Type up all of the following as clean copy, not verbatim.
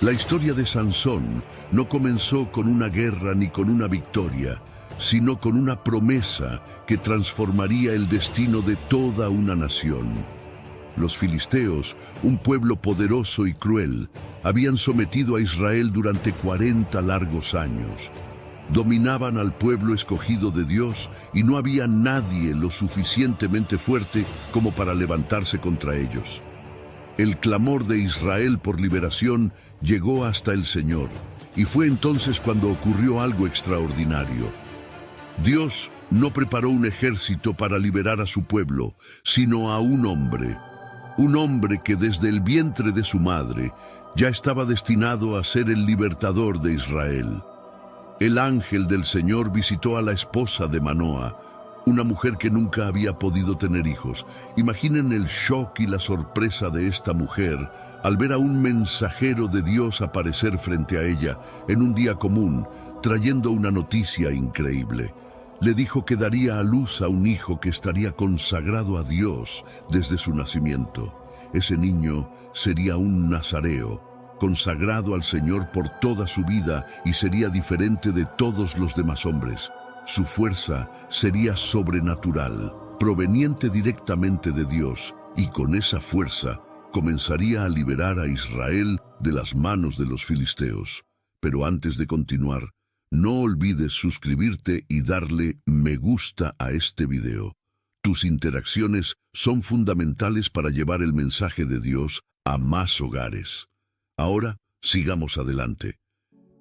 La historia de Sansón no comenzó con una guerra ni con una victoria, sino con una promesa que transformaría el destino de toda una nación. Los filisteos, un pueblo poderoso y cruel, habían sometido a Israel durante 40 largos años. Dominaban al pueblo escogido de Dios y no había nadie lo suficientemente fuerte como para levantarse contra ellos. El clamor de Israel por liberación llegó hasta el Señor, y fue entonces cuando ocurrió algo extraordinario. Dios no preparó un ejército para liberar a su pueblo, sino a un hombre que desde el vientre de su madre ya estaba destinado a ser el libertador de Israel. El ángel del Señor visitó a la esposa de Manoa, una mujer que nunca había podido tener hijos. Imaginen el shock y la sorpresa de esta mujer al ver a un mensajero de Dios aparecer frente a ella en un día común, trayendo una noticia increíble. Le dijo que daría a luz a un hijo que estaría consagrado a Dios desde su nacimiento. Ese niño sería un nazareo, consagrado al Señor por toda su vida, y sería diferente de todos los demás hombres. Su fuerza sería sobrenatural, proveniente directamente de Dios, y con esa fuerza comenzaría a liberar a Israel de las manos de los filisteos. Pero antes de continuar, no olvides suscribirte y darle me gusta a este video. Tus interacciones son fundamentales para llevar el mensaje de Dios a más hogares. Ahora, sigamos adelante.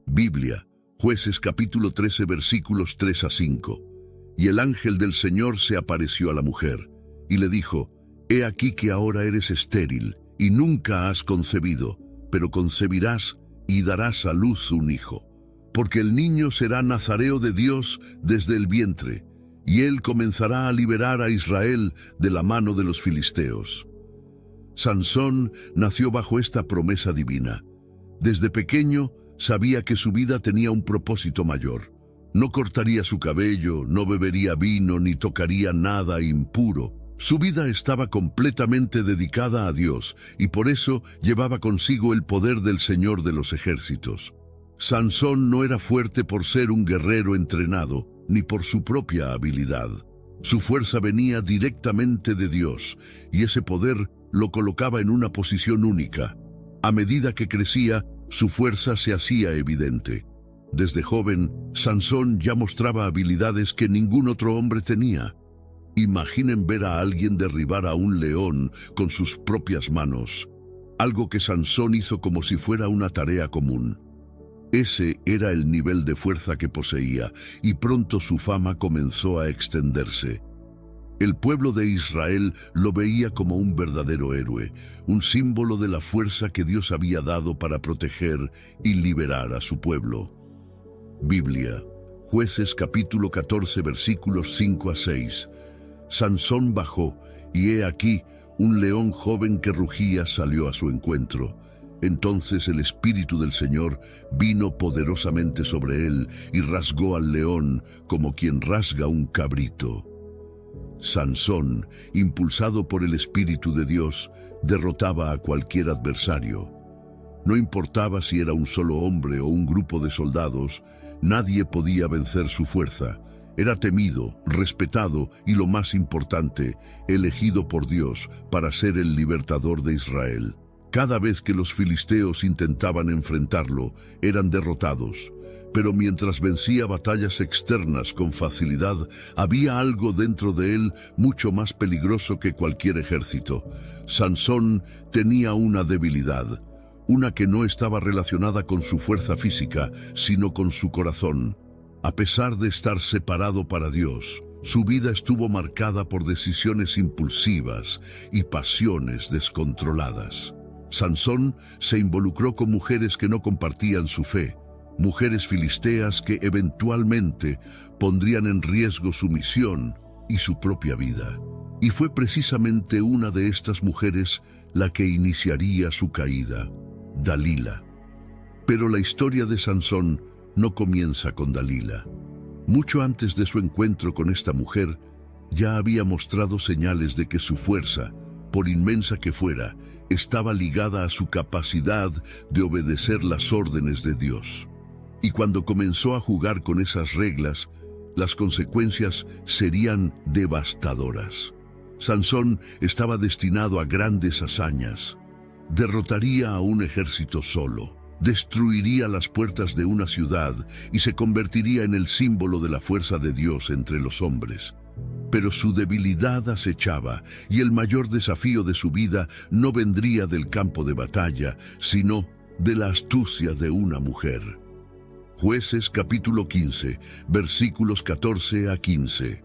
Biblia, Jueces capítulo 13 versículos 3 a 5. Y el ángel del Señor se apareció a la mujer, y le dijo: He aquí que ahora eres estéril, y nunca has concebido, pero concebirás y darás a luz un hijo. Porque el niño será nazareo de Dios desde el vientre, y él comenzará a liberar a Israel de la mano de los filisteos. Sansón nació bajo esta promesa divina. Desde pequeño sabía que su vida tenía un propósito mayor. No cortaría su cabello, no bebería vino, ni tocaría nada impuro. Su vida estaba completamente dedicada a Dios, y por eso llevaba consigo el poder del Señor de los ejércitos. Sansón no era fuerte por ser un guerrero entrenado, ni por su propia habilidad. Su fuerza venía directamente de Dios, y ese poder lo colocaba en una posición única. A medida que crecía, su fuerza se hacía evidente. Desde joven, Sansón ya mostraba habilidades que ningún otro hombre tenía. Imaginen ver a alguien derribar a un león con sus propias manos, algo que Sansón hizo como si fuera una tarea común. Ese era el nivel de fuerza que poseía, y pronto su fama comenzó a extenderse. El pueblo de Israel lo veía como un verdadero héroe, un símbolo de la fuerza que Dios había dado para proteger y liberar a su pueblo. Biblia, Jueces capítulo 14 versículos 5 a 6. Sansón bajó, y he aquí, un león joven que rugía salió a su encuentro. Entonces el Espíritu del Señor vino poderosamente sobre él y rasgó al león como quien rasga un cabrito. Sansón, impulsado por el Espíritu de Dios, derrotaba a cualquier adversario. No importaba si era un solo hombre o un grupo de soldados, nadie podía vencer su fuerza. Era temido, respetado y, lo más importante, elegido por Dios para ser el libertador de Israel. Cada vez que los filisteos intentaban enfrentarlo, eran derrotados. Pero mientras vencía batallas externas con facilidad, había algo dentro de él mucho más peligroso que cualquier ejército. Sansón tenía una debilidad, una que no estaba relacionada con su fuerza física, sino con su corazón. A pesar de estar separado para Dios, su vida estuvo marcada por decisiones impulsivas y pasiones descontroladas. Sansón se involucró con mujeres que no compartían su fe, mujeres filisteas que eventualmente pondrían en riesgo su misión y su propia vida. Y fue precisamente una de estas mujeres la que iniciaría su caída, Dalila. Pero la historia de Sansón no comienza con Dalila. Mucho antes de su encuentro con esta mujer, ya había mostrado señales de que su fuerza, por inmensa que fuera, estaba ligada a su capacidad de obedecer las órdenes de Dios. Y cuando comenzó a jugar con esas reglas, las consecuencias serían devastadoras. Sansón estaba destinado a grandes hazañas. Derrotaría a un ejército solo, destruiría las puertas de una ciudad y se convertiría en el símbolo de la fuerza de Dios entre los hombres. Pero su debilidad acechaba, y el mayor desafío de su vida no vendría del campo de batalla, sino de la astucia de una mujer. Jueces capítulo 15, versículos 14 a 15.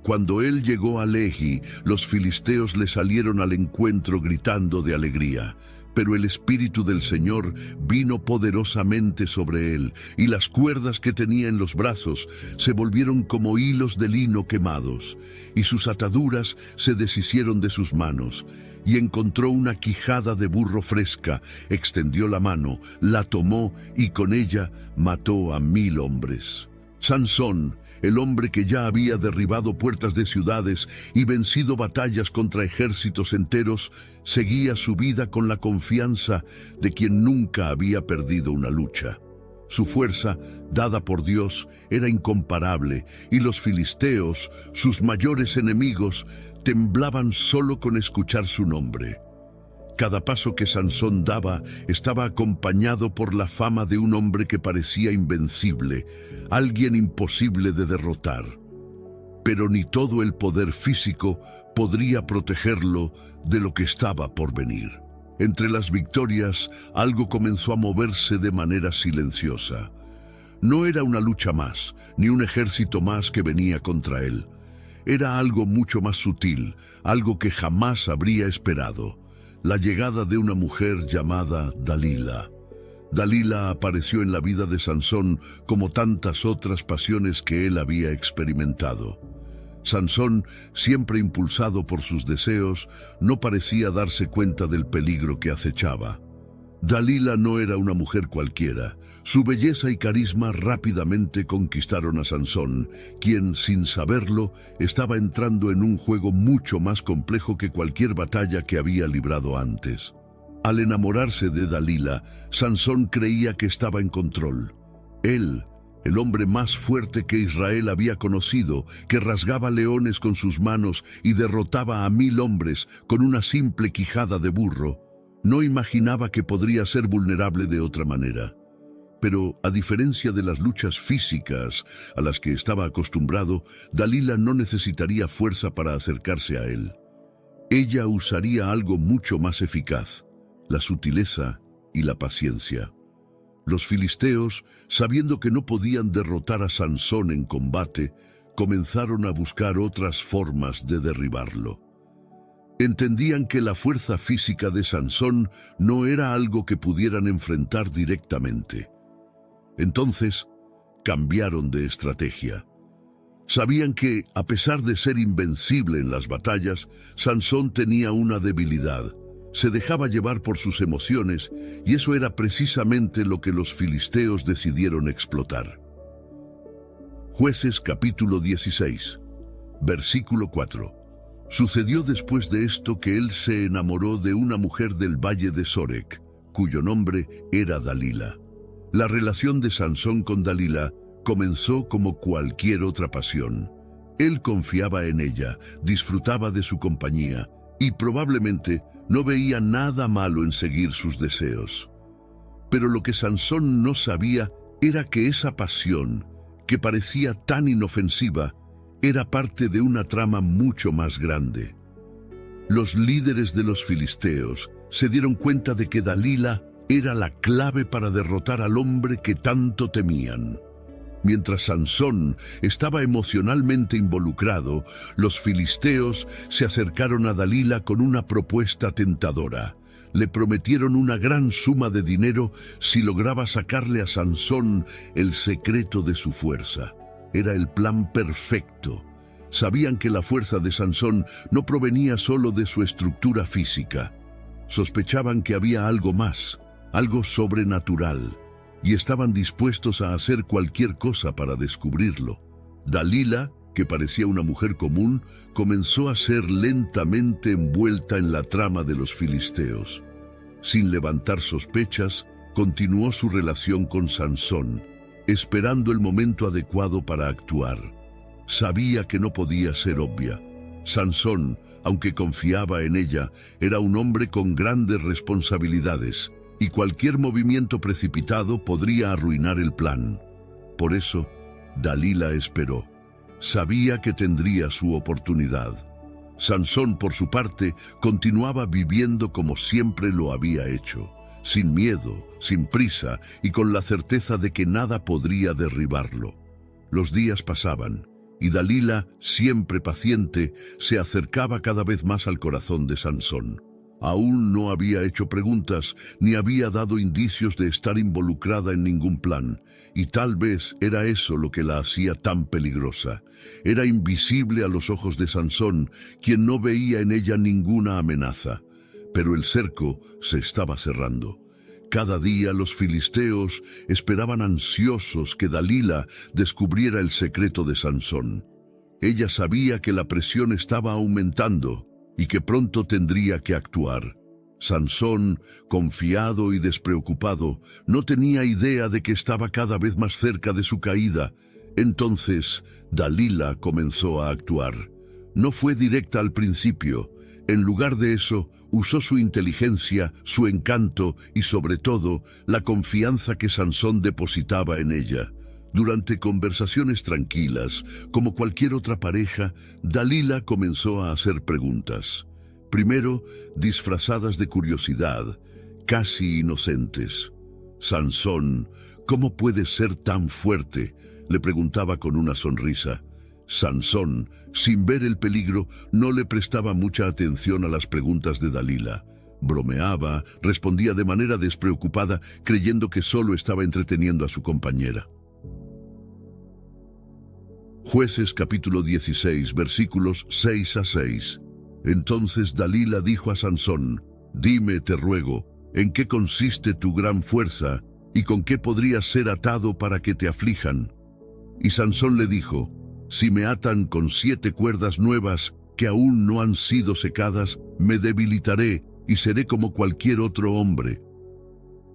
Cuando él llegó a Lehi, los filisteos le salieron al encuentro gritando de alegría. Pero el Espíritu del Señor vino poderosamente sobre él, y las cuerdas que tenía en los brazos se volvieron como hilos de lino quemados, y sus ataduras se deshicieron de sus manos. Y encontró una quijada de burro fresca, extendió la mano, la tomó, y con ella mató a 1000 hombres. Sansón, el hombre que ya había derribado puertas de ciudades y vencido batallas contra ejércitos enteros, seguía su vida con la confianza de quien nunca había perdido una lucha. Su fuerza, dada por Dios, era incomparable, y los filisteos, sus mayores enemigos, temblaban solo con escuchar su nombre. Cada paso que Sansón daba estaba acompañado por la fama de un hombre que parecía invencible, alguien imposible de derrotar. Pero ni todo el poder físico podría protegerlo de lo que estaba por venir. Entre las victorias, algo comenzó a moverse de manera silenciosa. No era una lucha más, ni un ejército más que venía contra él. Era algo mucho más sutil, algo que jamás habría esperado. La llegada de una mujer llamada Dalila. Dalila apareció en la vida de Sansón como tantas otras pasiones que él había experimentado. Sansón, siempre impulsado por sus deseos, no parecía darse cuenta del peligro que acechaba. Dalila no era una mujer cualquiera. Su belleza y carisma rápidamente conquistaron a Sansón, quien, sin saberlo, estaba entrando en un juego mucho más complejo que cualquier batalla que había librado antes. Al enamorarse de Dalila, Sansón creía que estaba en control. Él, el hombre más fuerte que Israel había conocido, que rasgaba leones con sus manos y derrotaba a 1000 hombres con una simple quijada de burro, no imaginaba que podría ser vulnerable de otra manera. Pero, a diferencia de las luchas físicas a las que estaba acostumbrado, Dalila no necesitaría fuerza para acercarse a él. Ella usaría algo mucho más eficaz: la sutileza y la paciencia. Los filisteos, sabiendo que no podían derrotar a Sansón en combate, comenzaron a buscar otras formas de derribarlo. Entendían que la fuerza física de Sansón no era algo que pudieran enfrentar directamente. Entonces, cambiaron de estrategia. Sabían que, a pesar de ser invencible en las batallas, Sansón tenía una debilidad. Se dejaba llevar por sus emociones, y eso era precisamente lo que los filisteos decidieron explotar. Jueces capítulo 16, versículo 4. Sucedió después de esto que él se enamoró de una mujer del valle de Sorek, cuyo nombre era Dalila. La relación de Sansón con Dalila comenzó como cualquier otra pasión. Él confiaba en ella, disfrutaba de su compañía y probablemente no veía nada malo en seguir sus deseos. Pero lo que Sansón no sabía era que esa pasión, que parecía tan inofensiva, era parte de una trama mucho más grande. Los líderes de los filisteos se dieron cuenta de que Dalila era la clave para derrotar al hombre que tanto temían. Mientras Sansón estaba emocionalmente involucrado, los filisteos se acercaron a Dalila con una propuesta tentadora. Le prometieron una gran suma de dinero si lograba sacarle a Sansón el secreto de su fuerza. Era el plan perfecto. Sabían que la fuerza de Sansón no provenía solo de su estructura física. Sospechaban que había algo más, algo sobrenatural, y estaban dispuestos a hacer cualquier cosa para descubrirlo. Dalila, que parecía una mujer común, comenzó a ser lentamente envuelta en la trama de los filisteos. Sin levantar sospechas, continuó su relación con Sansón, esperando el momento adecuado para actuar. Sabía que no podía ser obvia. Sansón, aunque confiaba en ella, era un hombre con grandes responsabilidades, y cualquier movimiento precipitado podría arruinar el plan. Por eso, Dalila esperó. Sabía que tendría su oportunidad. Sansón, por su parte, continuaba viviendo como siempre lo había hecho, sin miedo, sin prisa y con la certeza de que nada podría derribarlo. Los días pasaban, y Dalila, siempre paciente, se acercaba cada vez más al corazón de Sansón. Aún no había hecho preguntas, ni había dado indicios de estar involucrada en ningún plan, y tal vez era eso lo que la hacía tan peligrosa. Era invisible a los ojos de Sansón, quien no veía en ella ninguna amenaza. Pero el cerco se estaba cerrando. Cada día los filisteos esperaban ansiosos que Dalila descubriera el secreto de Sansón. Ella sabía que la presión estaba aumentando y que pronto tendría que actuar. Sansón, confiado y despreocupado, no tenía idea de que estaba cada vez más cerca de su caída. Entonces, Dalila comenzó a actuar. No fue directa al principio. En lugar de eso, usó su inteligencia, su encanto y, sobre todo, la confianza que Sansón depositaba en ella. Durante conversaciones tranquilas, como cualquier otra pareja, Dalila comenzó a hacer preguntas. Primero, disfrazadas de curiosidad, casi inocentes. «Sansón, ¿cómo puedes ser tan fuerte?», le preguntaba con una sonrisa. Sansón, sin ver el peligro, no le prestaba mucha atención a las preguntas de Dalila. Bromeaba, respondía de manera despreocupada, creyendo que solo estaba entreteniendo a su compañera. Jueces capítulo 16, versículos 6 a 6. Entonces Dalila dijo a Sansón: «Dime, te ruego, ¿en qué consiste tu gran fuerza y con qué podrías ser atado para que te aflijan?» Y Sansón le dijo: «Si me atan con 7 cuerdas nuevas que aún no han sido secadas, me debilitaré y seré como cualquier otro hombre».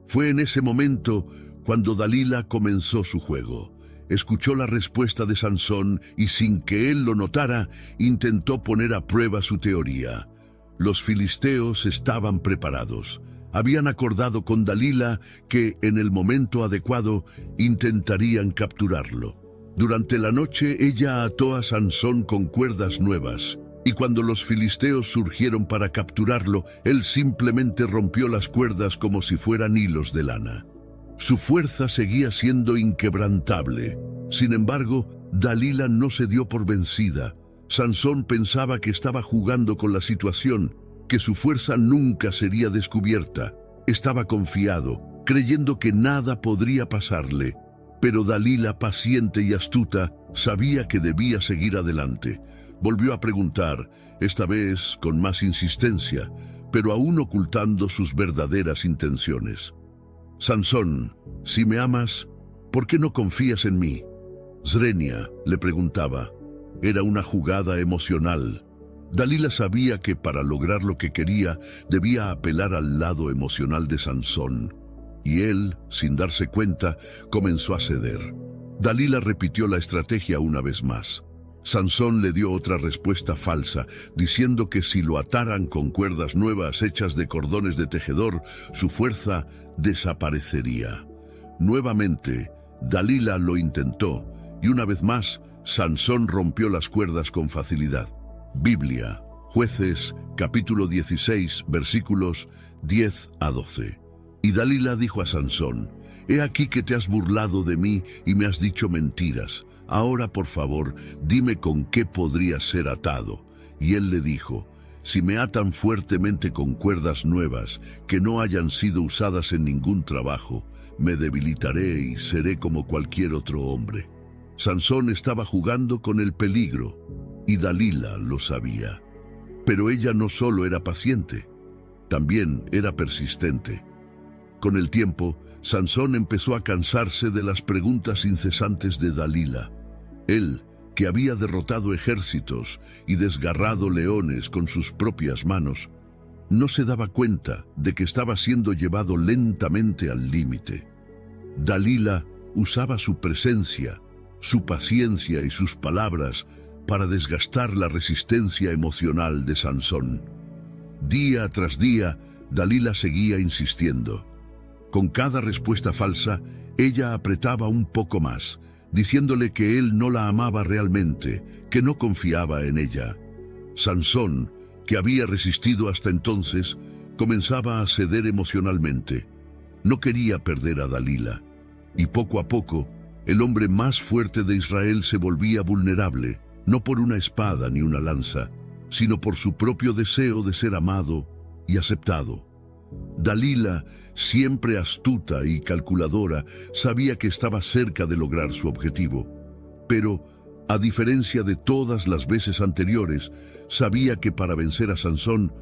Fue en ese momento cuando Dalila comenzó su juego. Escuchó la respuesta de Sansón y, sin que él lo notara, intentó poner a prueba su teoría. Los filisteos estaban preparados. Habían acordado con Dalila que, en el momento adecuado, intentarían capturarlo. Durante la noche ella ató a Sansón con cuerdas nuevas, y cuando los filisteos surgieron para capturarlo, él simplemente rompió las cuerdas como si fueran hilos de lana. Su fuerza seguía siendo inquebrantable. Sin embargo, Dalila no se dio por vencida. Sansón pensaba que estaba jugando con la situación, que su fuerza nunca sería descubierta. Estaba confiado, creyendo que nada podría pasarle. Pero Dalila, paciente y astuta, sabía que debía seguir adelante. Volvió a preguntar, esta vez con más insistencia, pero aún ocultando sus verdaderas intenciones. «Sansón, si me amas, ¿por qué no confías en mí?» «Zrenia», le preguntaba. Era una jugada emocional. Dalila sabía que para lograr lo que quería, debía apelar al lado emocional de Sansón. Y él, sin darse cuenta, comenzó a ceder. Dalila repitió la estrategia una vez más. Sansón le dio otra respuesta falsa, diciendo que si lo ataran con cuerdas nuevas hechas de cordones de tejedor, su fuerza desaparecería. Nuevamente, Dalila lo intentó, y una vez más, Sansón rompió las cuerdas con facilidad. Biblia, Jueces, capítulo 16, versículos 10 a 12. Y Dalila dijo a Sansón: «He aquí que te has burlado de mí y me has dicho mentiras. Ahora, por favor, dime con qué podría ser atado». Y él le dijo: «Si me atan fuertemente con cuerdas nuevas, que no hayan sido usadas en ningún trabajo, me debilitaré y seré como cualquier otro hombre». Sansón estaba jugando con el peligro, y Dalila lo sabía. Pero ella no solo era paciente, también era persistente. Con el tiempo, Sansón empezó a cansarse de las preguntas incesantes de Dalila. Él, que había derrotado ejércitos y desgarrado leones con sus propias manos, no se daba cuenta de que estaba siendo llevado lentamente al límite. Dalila usaba su presencia, su paciencia y sus palabras para desgastar la resistencia emocional de Sansón. Día tras día, Dalila seguía insistiendo. Con cada respuesta falsa, ella apretaba un poco más, diciéndole que él no la amaba realmente, que no confiaba en ella. Sansón, que había resistido hasta entonces, comenzaba a ceder emocionalmente. No quería perder a Dalila, y poco a poco, el hombre más fuerte de Israel se volvía vulnerable, no por una espada ni una lanza, sino por su propio deseo de ser amado y aceptado. Dalila, siempre astuta y calculadora, sabía que estaba cerca de lograr su objetivo, pero, a diferencia de todas las veces anteriores, sabía que para vencer a Sansón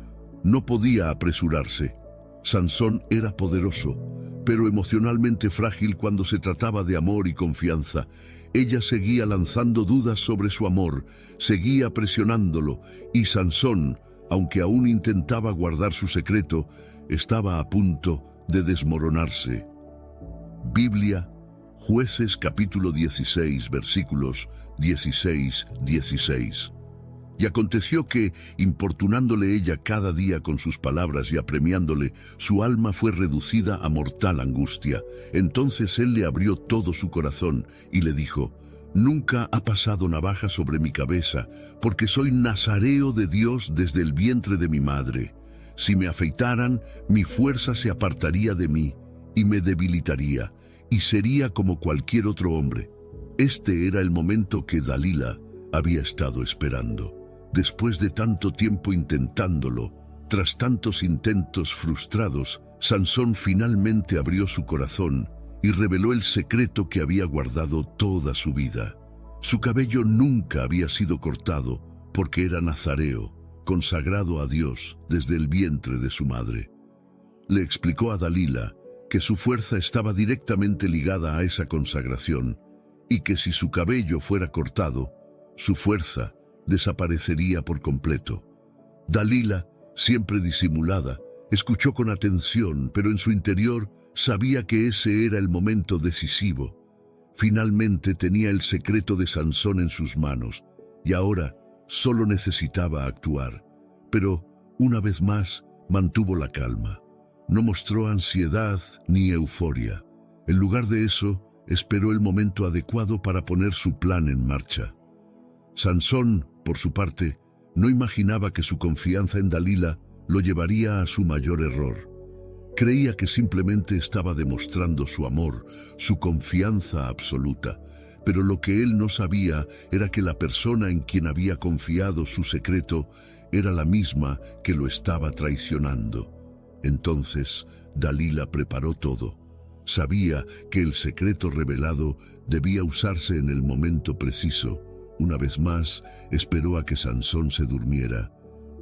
no podía apresurarse. Sansón era poderoso, pero emocionalmente frágil cuando se trataba de amor y confianza. Ella seguía lanzando dudas sobre su amor, seguía presionándolo, y Sansón, aunque aún intentaba guardar su secreto, estaba a punto de desmoronarse. Biblia, Jueces capítulo 16, versículos 16-16. Y aconteció que, importunándole ella cada día con sus palabras y apremiándole, su alma fue reducida a mortal angustia. Entonces él le abrió todo su corazón y le dijo: «Nunca ha pasado navaja sobre mi cabeza, porque soy nazareo de Dios desde el vientre de mi madre. Si me afeitaran, mi fuerza se apartaría de mí y me debilitaría, y sería como cualquier otro hombre». Este era el momento que Dalila había estado esperando. Después de tanto tiempo intentándolo, tras tantos intentos frustrados, Sansón finalmente abrió su corazón y reveló el secreto que había guardado toda su vida. Su cabello nunca había sido cortado porque era nazareo, consagrado a Dios desde el vientre de su madre. Le explicó a Dalila que su fuerza estaba directamente ligada a esa consagración y que si su cabello fuera cortado, su fuerza desaparecería por completo. Dalila, siempre disimulada, escuchó con atención, pero en su interior sabía que ese era el momento decisivo. Finalmente tenía el secreto de Sansón en sus manos, y ahora solo necesitaba actuar. Pero, una vez más, mantuvo la calma. No mostró ansiedad ni euforia. En lugar de eso, esperó el momento adecuado para poner su plan en marcha. Sansón, por su parte, no imaginaba que su confianza en Dalila lo llevaría a su mayor error. Creía que simplemente estaba demostrando su amor, su confianza absoluta, pero lo que él no sabía era que la persona en quien había confiado su secreto era la misma que lo estaba traicionando. Entonces, Dalila preparó todo. Sabía que el secreto revelado debía usarse en el momento preciso. Una vez más, esperó a que Sansón se durmiera.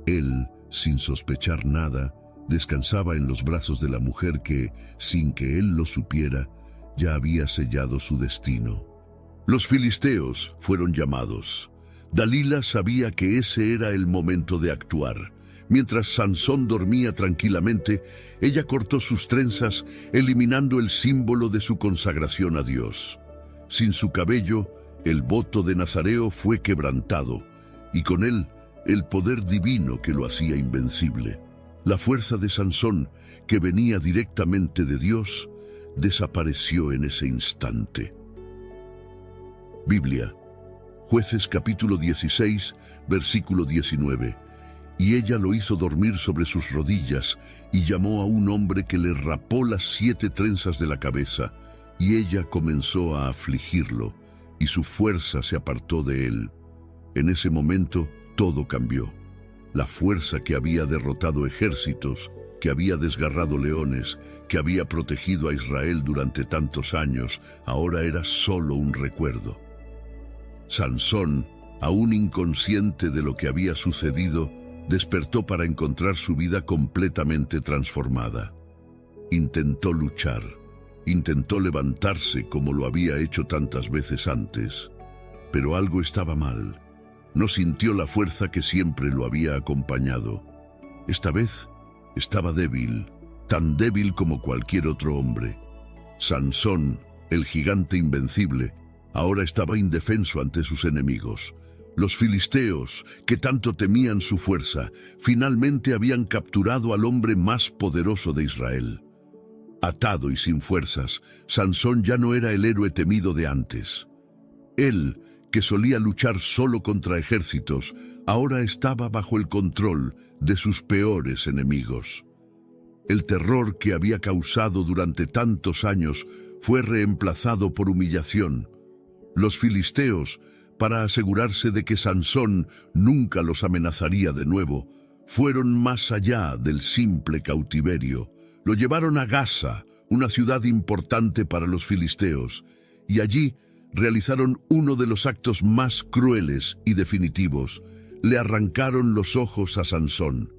Él, sin sospechar nada, descansaba en los brazos de la mujer que, sin que él lo supiera, ya había sellado su destino. Los filisteos fueron llamados. Dalila sabía que ese era el momento de actuar. Mientras Sansón dormía tranquilamente, ella cortó sus trenzas, eliminando el símbolo de su consagración a Dios. Sin su cabello, el voto de nazareo fue quebrantado, y con él el poder divino que lo hacía invencible. La fuerza de Sansón, que venía directamente de Dios, desapareció en ese instante. Biblia, Jueces capítulo 16, versículo 19. Y ella lo hizo dormir sobre sus rodillas, y llamó a un hombre que le rapó las 7 trenzas de la cabeza, y ella comenzó a afligirlo, y su fuerza se apartó de él. En ese momento todo cambió. La fuerza que había derrotado ejércitos, que había desgarrado leones, que había protegido a Israel durante tantos años, ahora era solo un recuerdo. Sansón, aún inconsciente de lo que había sucedido, despertó para encontrar su vida completamente transformada. Intentó luchar, intentó levantarse como lo había hecho tantas veces antes, Pero algo estaba mal. No sintió la fuerza que siempre lo había acompañado. Esta vez estaba débil, tan débil como cualquier otro hombre. Sansón, el gigante invencible, ahora estaba indefenso ante sus enemigos. Los filisteos, que tanto temían su fuerza, finalmente habían capturado al hombre más poderoso de Israel. Atado y sin fuerzas, Sansón ya no era el héroe temido de antes. Él, que solía luchar solo contra ejércitos, ahora estaba bajo el control de sus peores enemigos. El terror que había causado durante tantos años fue reemplazado por humillación. Los filisteos, para asegurarse de que Sansón nunca los amenazaría de nuevo, fueron más allá del simple cautiverio. Lo llevaron a Gaza, una ciudad importante para los filisteos, y allí realizaron uno de los actos más crueles y definitivos. Le arrancaron los ojos a Sansón.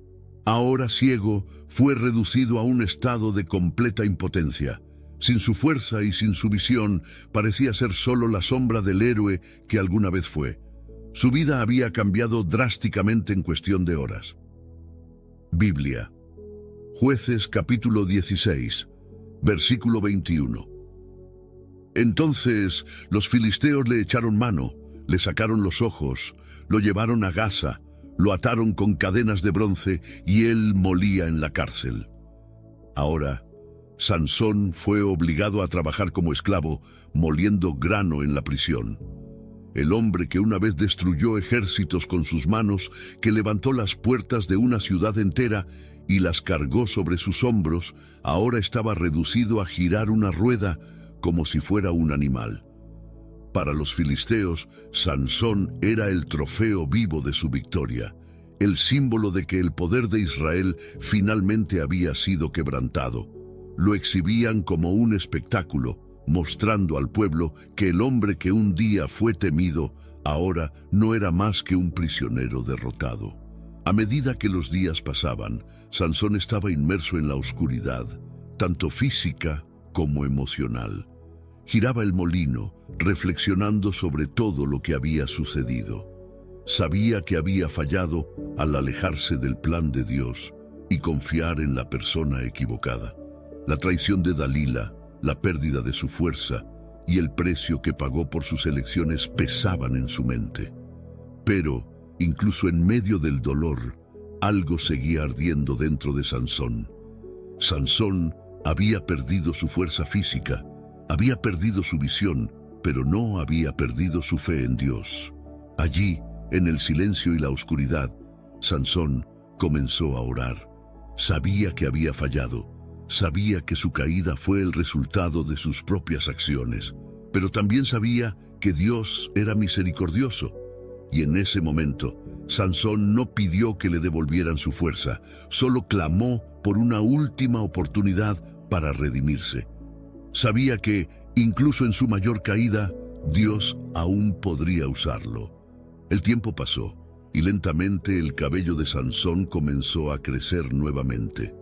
Ahora ciego, fue reducido a un estado de completa impotencia. Sin su fuerza y sin su visión, parecía ser solo la sombra del héroe que alguna vez fue. Su vida había cambiado drásticamente en cuestión de horas. Biblia. Jueces capítulo 16, versículo 21. Entonces los filisteos le echaron mano, le sacaron los ojos, lo llevaron a Gaza, lo ataron con cadenas de bronce y él molía en la cárcel. Ahora, Sansón fue obligado a trabajar como esclavo, moliendo grano en la prisión. El hombre que una vez destruyó ejércitos con sus manos, que levantó las puertas de una ciudad entera y las cargó sobre sus hombros, ahora estaba reducido a girar una rueda como si fuera un animal. Para los filisteos, Sansón era el trofeo vivo de su victoria, el símbolo de que el poder de Israel finalmente había sido quebrantado. Lo exhibían como un espectáculo, mostrando al pueblo que el hombre que un día fue temido, ahora no era más que un prisionero derrotado. A medida que los días pasaban, Sansón estaba inmerso en la oscuridad, tanto física como emocional. Giraba el molino, reflexionando sobre todo lo que había sucedido. Sabía que había fallado al alejarse del plan de Dios y confiar en la persona equivocada. La traición de Dalila, la pérdida de su fuerza y el precio que pagó por sus elecciones pesaban en su mente. Pero, incluso en medio del dolor, algo seguía ardiendo dentro de Sansón. Sansón había perdido su fuerza física, había perdido su visión, pero no había perdido su fe en Dios. Allí, en el silencio y la oscuridad, Sansón comenzó a orar. Sabía que había fallado, sabía que su caída fue el resultado de sus propias acciones, pero también sabía que Dios era misericordioso. Y en ese momento, Sansón no pidió que le devolvieran su fuerza, solo clamó por una última oportunidad para redimirse. Sabía que, incluso en su mayor caída, Dios aún podría usarlo. El tiempo pasó, y lentamente el cabello de Sansón comenzó a crecer nuevamente.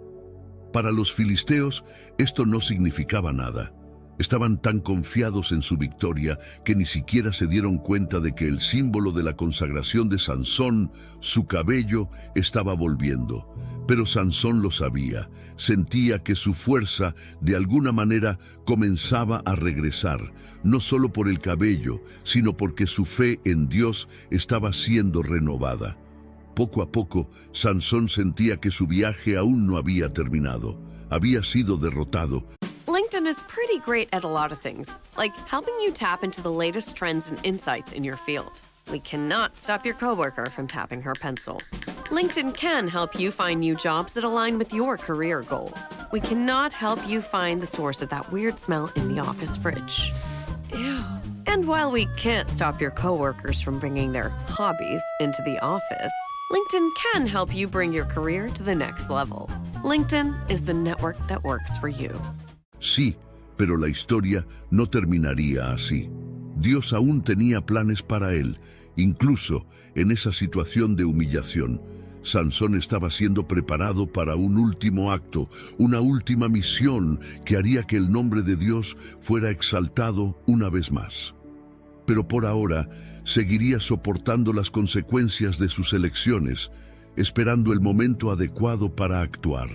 Para los filisteos, esto no significaba nada. Estaban tan confiados en su victoria que ni siquiera se dieron cuenta de que el símbolo de la consagración de Sansón, su cabello, estaba volviendo. Pero Sansón lo sabía, sentía que su fuerza, de alguna manera, comenzaba a regresar, no solo por el cabello, sino porque su fe en Dios estaba siendo renovada. Poco a poco, Sansón sentía que su viaje aún no había terminado. Había sido derrotado. LinkedIn is pretty great at a lot of things, like helping you tap into the latest trends and insights in your field. We cannot stop your coworker from tapping her pencil. LinkedIn can help you find new jobs that align with your career goals. We cannot help you find the source of that weird smell in the office fridge. Ew. And while we can't stop your coworkers from bringing their hobbies into the office, LinkedIn can help you bring your career to the next level. LinkedIn is the network that works for you. Sí, pero la historia no terminaría así. Dios aún tenía planes para él, incluso en esa situación de humillación. Sansón estaba siendo preparado para un último acto, una última misión que haría que el nombre de Dios fuera exaltado una vez más. pero por ahora seguiría soportando las consecuencias de sus elecciones, esperando el momento adecuado para actuar.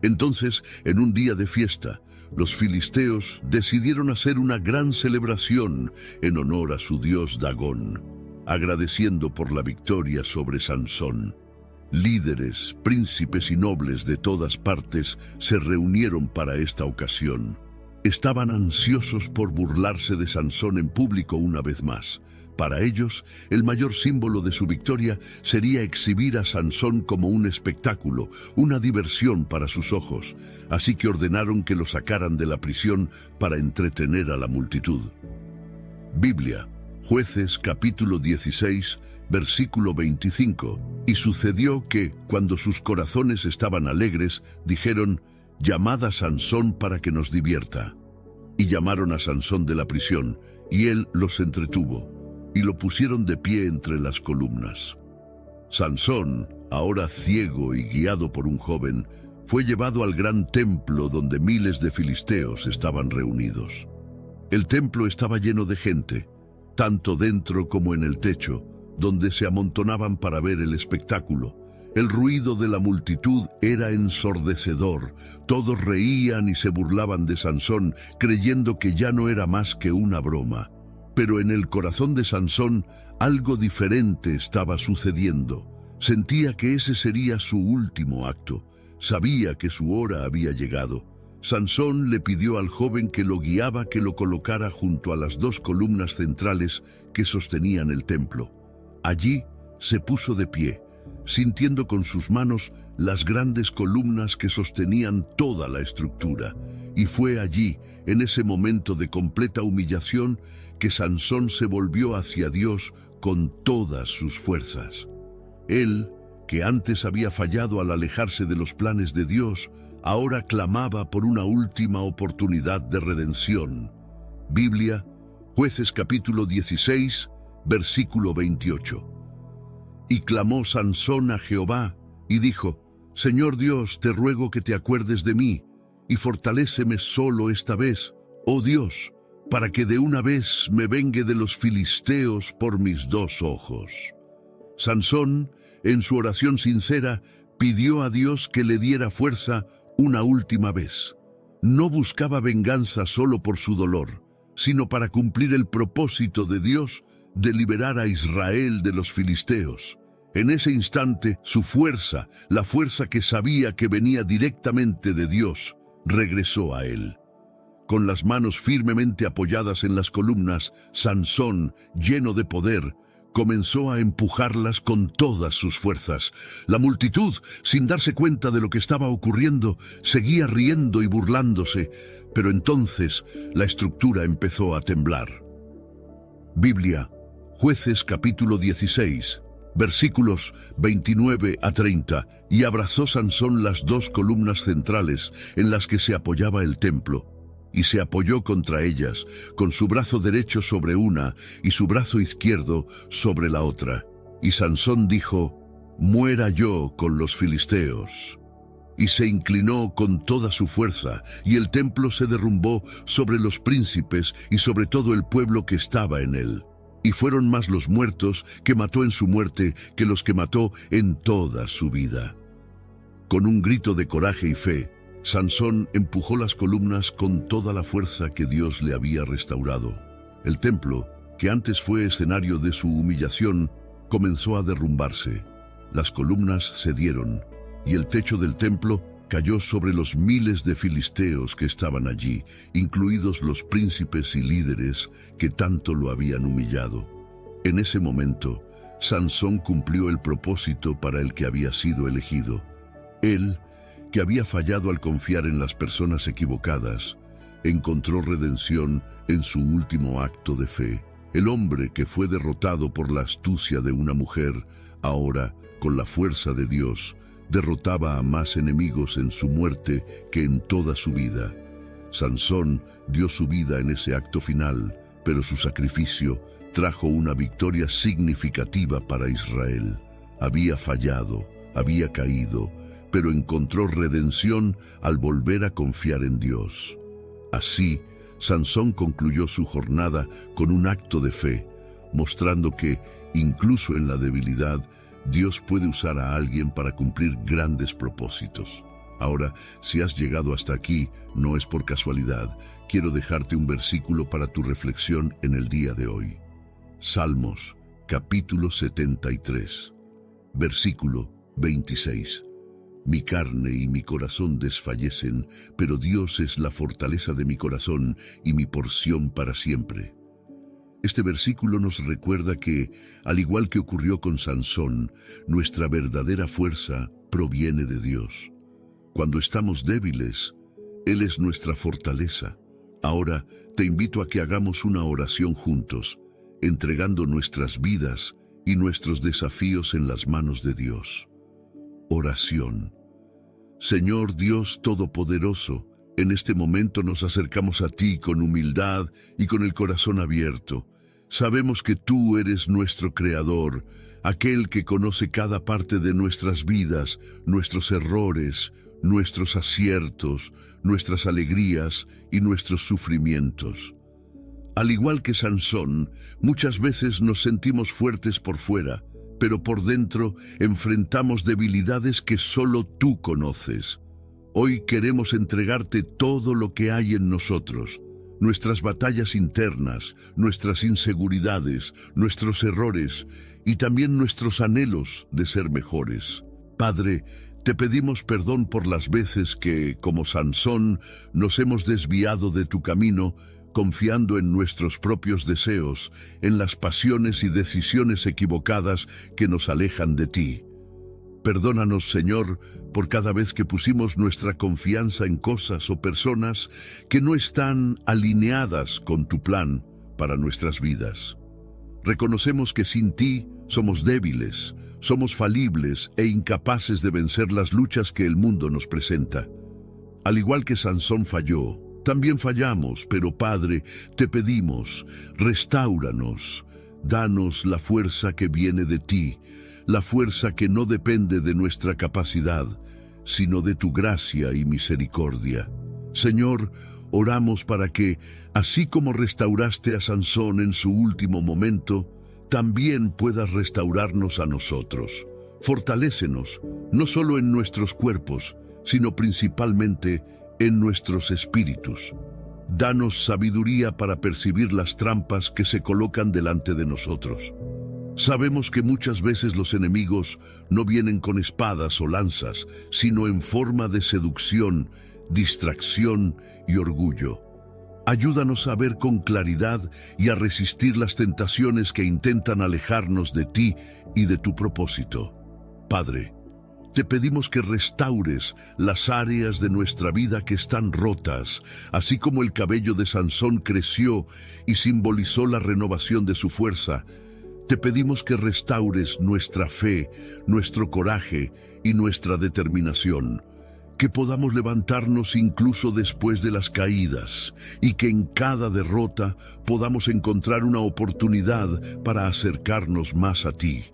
Entonces, en un día de fiesta, los filisteos decidieron hacer una gran celebración en honor a su dios Dagón, agradeciendo por la victoria sobre Sansón. Líderes, príncipes y nobles de todas partes se reunieron para esta ocasión. Estaban ansiosos por burlarse de Sansón en público una vez más. Para ellos, el mayor símbolo de su victoria sería exhibir a Sansón como un espectáculo, una diversión para sus ojos, así que ordenaron que lo sacaran de la prisión para entretener a la multitud. Biblia, Jueces capítulo 16, versículo 25. Y sucedió que, cuando sus corazones estaban alegres, dijeron: «Llamad a Sansón para que nos divierta». Y llamaron a Sansón de la prisión, y él los entretuvo, y lo pusieron de pie entre las columnas. Sansón, ahora ciego y guiado por un joven, fue llevado al gran templo donde miles de filisteos estaban reunidos. El templo estaba lleno de gente, tanto dentro como en el techo, donde se amontonaban para ver el espectáculo. El ruido de la multitud era ensordecedor. Todos reían y se burlaban de Sansón, creyendo que ya no era más que una broma. Pero en el corazón de Sansón algo diferente estaba sucediendo. Sentía que ese sería su último acto. Sabía que su hora había llegado. Sansón le pidió al joven que lo guiaba que lo colocara junto a las dos columnas centrales que sostenían el templo. Allí se puso de pie, sintiendo con sus manos las grandes columnas que sostenían toda la estructura. Y fue allí, en ese momento de completa humillación, que Sansón se volvió hacia Dios con todas sus fuerzas. Él, que antes había fallado al alejarse de los planes de Dios, ahora clamaba por una última oportunidad de redención. Biblia, Jueces capítulo 16, versículo 28. Y clamó Sansón a Jehová, y dijo: «Señor Dios, te ruego que te acuerdes de mí, y fortaléceme solo esta vez, oh Dios, para que de una vez me vengue de los filisteos por mis dos ojos». Sansón, en su oración sincera, pidió a Dios que le diera fuerza una última vez. No buscaba venganza solo por su dolor, sino para cumplir el propósito de Dios de liberar a Israel de los filisteos. En ese instante, su fuerza, la fuerza que sabía que venía directamente de Dios, regresó a él. Con las manos firmemente apoyadas en las columnas, Sansón, lleno de poder, comenzó a empujarlas con todas sus fuerzas. La multitud, sin darse cuenta de lo que estaba ocurriendo, seguía riendo y burlándose, pero entonces la estructura empezó a temblar. Biblia, Jueces capítulo 16, versículos 29 a 30. Y abrazó Sansón las dos columnas centrales en las que se apoyaba el templo, y se apoyó contra ellas, con su brazo derecho sobre una y su brazo izquierdo sobre la otra. Y Sansón dijo: «Muera yo con los filisteos». Y se inclinó con toda su fuerza, y el templo se derrumbó sobre los príncipes y sobre todo el pueblo que estaba en él. Y fueron más los muertos que mató en su muerte que los que mató en toda su vida. Con un grito de coraje y fe, Sansón empujó las columnas con toda la fuerza que Dios le había restaurado. El templo, que antes fue escenario de su humillación, comenzó a derrumbarse. Las columnas cedieron, y el techo del templo cayó sobre los miles de filisteos que estaban allí, incluidos los príncipes y líderes que tanto lo habían humillado. En ese momento, Sansón cumplió el propósito para el que había sido elegido. Él, que había fallado al confiar en las personas equivocadas, encontró redención en su último acto de fe. El hombre que fue derrotado por la astucia de una mujer, ahora, con la fuerza de Dios, derrotaba a más enemigos en su muerte que en toda su vida. Sansón dio su vida en ese acto final, pero su sacrificio trajo una victoria significativa para Israel. Había fallado, había caído, pero encontró redención al volver a confiar en Dios. Así, Sansón concluyó su jornada con un acto de fe, mostrando que, incluso en la debilidad, Dios puede usar a alguien para cumplir grandes propósitos. Ahora, si has llegado hasta aquí, no es por casualidad. Quiero dejarte un versículo para tu reflexión en el día de hoy. Salmos, capítulo 73, versículo 26. Mi carne y mi corazón desfallecen, pero Dios es la fortaleza de mi corazón y mi porción para siempre. Este versículo nos recuerda que, al igual que ocurrió con Sansón, nuestra verdadera fuerza proviene de Dios. Cuando estamos débiles, Él es nuestra fortaleza. Ahora te invito a que hagamos una oración juntos, entregando nuestras vidas y nuestros desafíos en las manos de Dios. Oración. Señor Dios Todopoderoso, en este momento nos acercamos a ti con humildad y con el corazón abierto. Sabemos que tú eres nuestro Creador, aquel que conoce cada parte de nuestras vidas, nuestros errores, nuestros aciertos, nuestras alegrías y nuestros sufrimientos. Al igual que Sansón, muchas veces nos sentimos fuertes por fuera, pero por dentro enfrentamos debilidades que solo tú conoces. Hoy queremos entregarte todo lo que hay en nosotros, nuestras batallas internas, nuestras inseguridades, nuestros errores y también nuestros anhelos de ser mejores. Padre, te pedimos perdón por las veces que, como Sansón, nos hemos desviado de tu camino, confiando en nuestros propios deseos, en las pasiones y decisiones equivocadas que nos alejan de ti. Perdónanos, Señor, por cada vez que pusimos nuestra confianza en cosas o personas que no están alineadas con tu plan para nuestras vidas. Reconocemos que sin ti somos débiles, somos falibles e incapaces de vencer las luchas que el mundo nos presenta. Al igual que Sansón falló, también fallamos, pero Padre, te pedimos, restáuranos, danos la fuerza que viene de ti, la fuerza que no depende de nuestra capacidad, sino de tu gracia y misericordia. Señor, oramos para que, así como restauraste a Sansón en su último momento, también puedas restaurarnos a nosotros. Fortalécenos, no solo en nuestros cuerpos, sino principalmente en nuestros espíritus. Danos sabiduría para percibir las trampas que se colocan delante de nosotros. Sabemos que muchas veces los enemigos no vienen con espadas o lanzas, sino en forma de seducción, distracción y orgullo. Ayúdanos a ver con claridad y a resistir las tentaciones que intentan alejarnos de ti y de tu propósito. Padre, te pedimos que restaures las áreas de nuestra vida que están rotas, así como el cabello de Sansón creció y simbolizó la renovación de su fuerza. Te pedimos que restaures nuestra fe, nuestro coraje y nuestra determinación, que podamos levantarnos incluso después de las caídas y que en cada derrota podamos encontrar una oportunidad para acercarnos más a ti.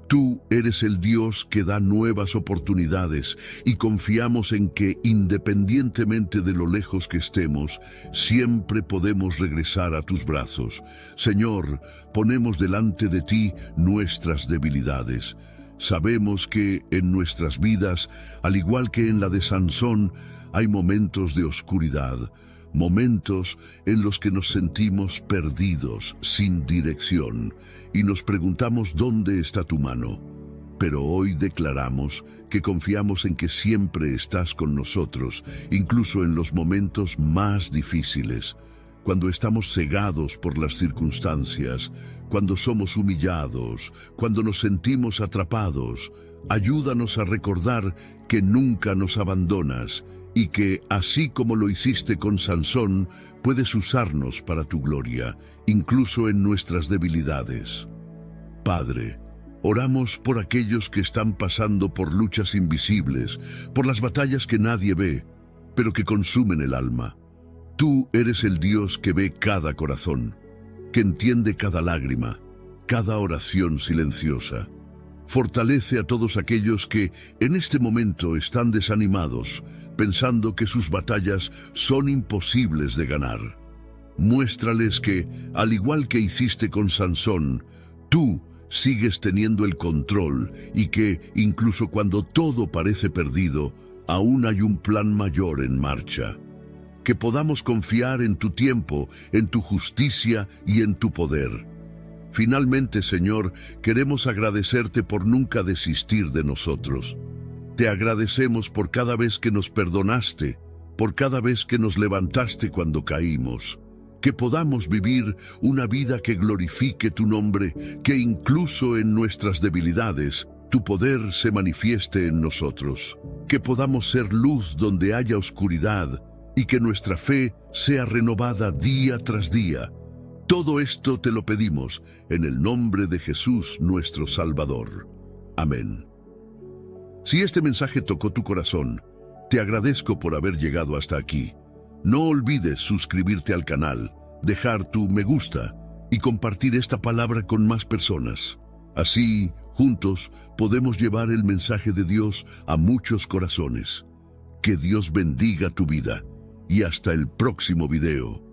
Tú eres el Dios que da nuevas oportunidades y confiamos en que, independientemente de lo lejos que estemos, siempre podemos regresar a tus brazos. Señor, ponemos delante de ti nuestras debilidades. Sabemos que en nuestras vidas, al igual que en la de Sansón, hay momentos de oscuridad, momentos en los que nos sentimos perdidos, sin dirección, y nos preguntamos dónde está tu mano. Pero hoy declaramos que confiamos en que siempre estás con nosotros, incluso en los momentos más difíciles, cuando estamos cegados por las circunstancias, cuando somos humillados, cuando nos sentimos atrapados. Ayúdanos a recordar que nunca nos abandonas y que, así como lo hiciste con Sansón, puedes usarnos para tu gloria, incluso en nuestras debilidades. Padre, oramos por aquellos que están pasando por luchas invisibles, por las batallas que nadie ve, pero que consumen el alma. Tú eres el Dios que ve cada corazón, que entiende cada lágrima, cada oración silenciosa. Fortalece a todos aquellos que en este momento están desanimados, pensando que sus batallas son imposibles de ganar. Muéstrales que, al igual que hiciste con Sansón, tú sigues teniendo el control y que, incluso cuando todo parece perdido, aún hay un plan mayor en marcha. Que podamos confiar en tu tiempo, en tu justicia y en tu poder. Finalmente, Señor, queremos agradecerte por nunca desistir de nosotros. Te agradecemos por cada vez que nos perdonaste, por cada vez que nos levantaste cuando caímos. Que podamos vivir una vida que glorifique tu nombre, que incluso en nuestras debilidades, tu poder se manifieste en nosotros. Que podamos ser luz donde haya oscuridad y que nuestra fe sea renovada día tras día. Todo esto te lo pedimos en el nombre de Jesús, nuestro Salvador. Amén. Si este mensaje tocó tu corazón, te agradezco por haber llegado hasta aquí. No olvides suscribirte al canal, dejar tu me gusta y compartir esta palabra con más personas. Así, juntos, podemos llevar el mensaje de Dios a muchos corazones. Que Dios bendiga tu vida y hasta el próximo video.